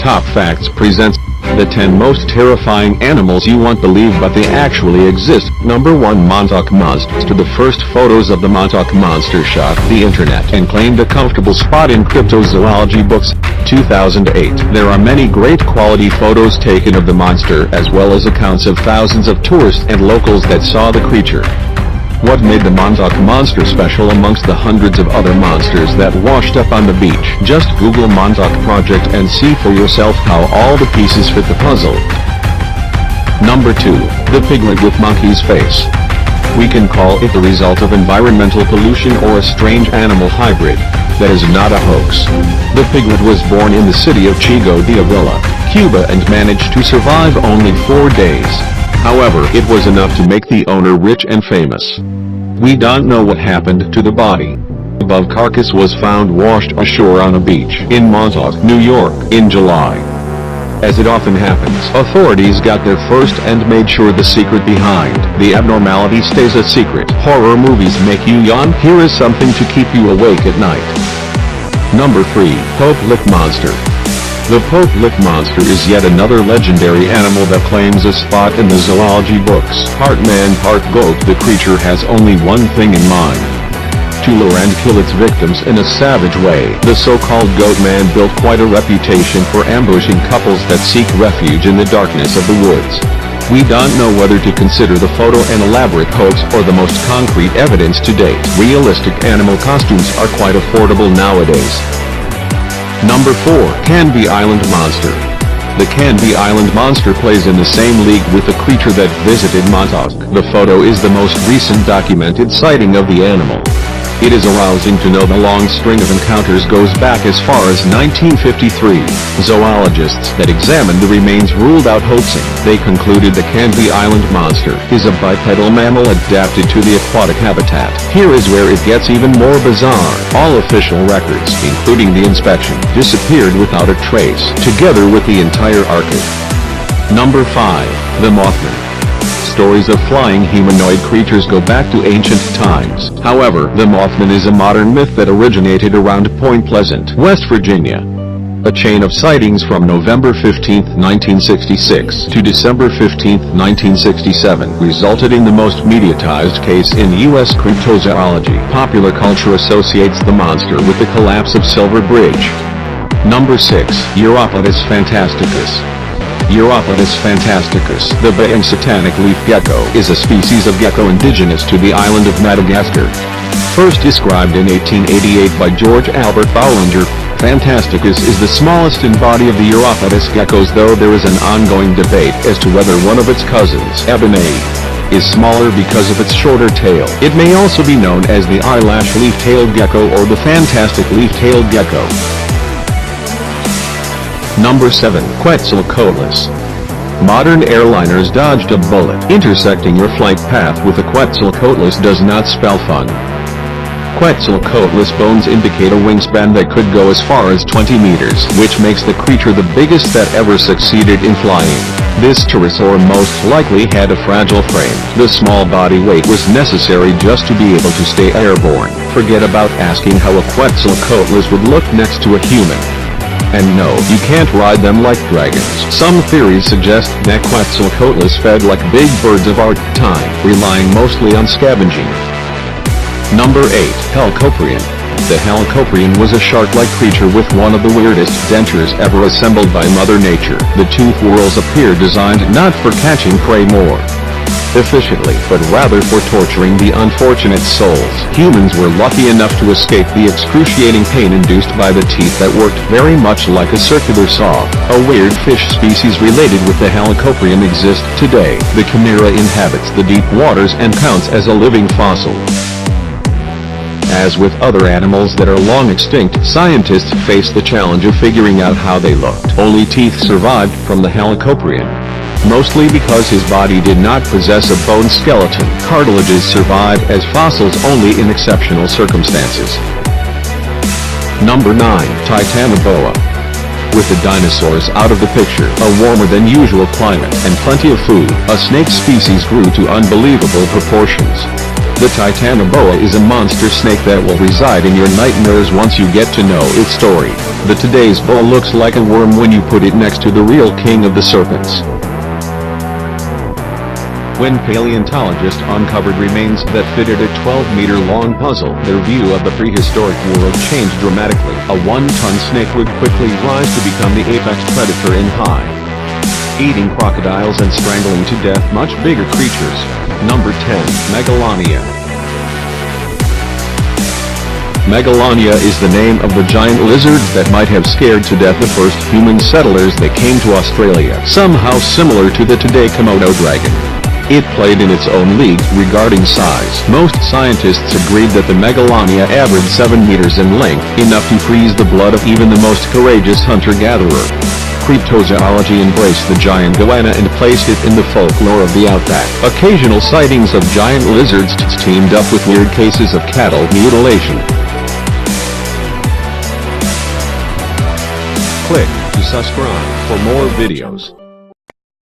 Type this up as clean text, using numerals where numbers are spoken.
Top Facts presents the 10 most terrifying animals you won't believe but they actually exist. Number 1. Montauk Monster. The first photos of the Montauk Monster shocked the internet and claimed a comfortable spot in cryptozoology books. 2008. There are many great quality photos taken of the monster as well as accounts of thousands of tourists and locals that saw the creature. What made the Montauk Monster special amongst the hundreds of other monsters that washed up on the beach? Just Google Montauk Project and see for yourself how all the pieces fit the puzzle. Number 2. The Piglet with monkey's face. We can call it the result of environmental pollution or a strange animal hybrid. That is not a hoax. The Piglet was born in the city of Chico de Ávila, Cuba and managed to survive only 4 days. However, it was enough to make the owner rich and famous. We don't know what happened to the body. The above carcass was found washed ashore on a beach in Montauk, New York, in July. As it often happens, authorities got there first and made sure the secret behind the abnormality stays a secret. Horror movies make you yawn? Here is something to keep you awake at night. Number 3. Piglet Monster. The Piglet Monster is yet another legendary animal that claims a spot in the zoology books. Part man, part goat, the creature has only one thing in mind: to lure and kill its victims in a savage way. The so-called goat man built quite a reputation for ambushing couples that seek refuge in the darkness of the woods. We don't know whether to consider the photo an elaborate hoax or the most concrete evidence to date. Realistic animal costumes are quite affordable nowadays. Number 4. Canvey Island Monster. The Canvey Island Monster plays in the same league with the creature that visited Montauk. The photo is the most recent documented sighting of the animal. It is arousing to know the long string of encounters goes back as far as 1953. Zoologists that examined the remains ruled out hoaxing. They concluded the Canvey Island Monster is a bipedal mammal adapted to the aquatic habitat. Here is where it gets even more bizarre. All official records, including the inspection, disappeared without a trace, together with the entire archive. Number 5. The Mothman. Stories of flying humanoid creatures go back to ancient times. However, the Mothman is a modern myth that originated around Point Pleasant, West Virginia. A chain of sightings from November 15, 1966 to December 15, 1967 resulted in the most mediatized case in U.S. cryptozoology. Popular culture associates the monster with the collapse of Silver Bridge. Number 6. Uroplatus phantasticus. Uroplatus phantasticus, the baying satanic leaf gecko, is a species of gecko indigenous to the island of Madagascar. First described in 1888 by George Albert Boulenger, Phantasticus is the smallest in body of the Uroplatus geckos, though there is an ongoing debate as to whether one of its cousins, Ebonei, is smaller because of its shorter tail. It may also be known as the eyelash leaf-tailed gecko or the fantastic leaf-tailed gecko. Number 7. Quetzalcoatlus. Modern airliners dodged a bullet. Intersecting your flight path with a Quetzalcoatlus does not spell fun. Quetzalcoatlus bones indicate a wingspan that could go as far as 20 meters, which makes the creature the biggest that ever succeeded in flying. This pterosaur most likely had a fragile frame. The small body weight was necessary just to be able to stay airborne. Forget about asking how a Quetzalcoatlus would look next to a human. And no, you can't ride them like dragons. Some theories suggest that Quetzalcoatlus fed like big birds of our time, relying mostly on scavenging. Number 8. Helicoprion. The Helicoprion was a shark-like creature with one of the weirdest dentures ever assembled by Mother Nature. The tooth whorls appear designed not for catching prey more efficiently, but rather for torturing the unfortunate souls. Humans were lucky enough to escape the excruciating pain induced by the teeth that worked very much like a circular saw. A weird fish species related with the Helicoprion exists today. The chimera inhabits the deep waters and counts as a living fossil. As with other animals that are long extinct, scientists face the challenge of figuring out how they looked. Only teeth survived from the Helicoprion. Mostly because his body did not possess a bone skeleton. Cartilages survive as fossils only in exceptional circumstances. Number 9. Titanoboa. With the dinosaurs out of the picture, a warmer than usual climate, and plenty of food, a snake species grew to unbelievable proportions. The Titanoboa is a monster snake that will reside in your nightmares once you get to know its story. The today's boa looks like a worm when you put it next to the real king of the serpents. When paleontologists uncovered remains that fitted a 12-meter-long puzzle, their view of the prehistoric world changed dramatically. A 1-ton snake would quickly rise to become the apex predator in high, eating crocodiles and strangling to death much bigger creatures. Number 10. Megalania. Megalania is the name of the giant lizard that might have scared to death the first human settlers that came to Australia, somehow similar to the today Komodo dragon. It played in its own league regarding size. Most scientists agreed that the Megalania averaged 7 meters in length, enough to freeze the blood of even the most courageous hunter-gatherer. Cryptozoology embraced the giant goanna and placed it in the folklore of the outback. Occasional sightings of giant lizards teamed up with weird cases of cattle mutilation. Click to subscribe for more videos.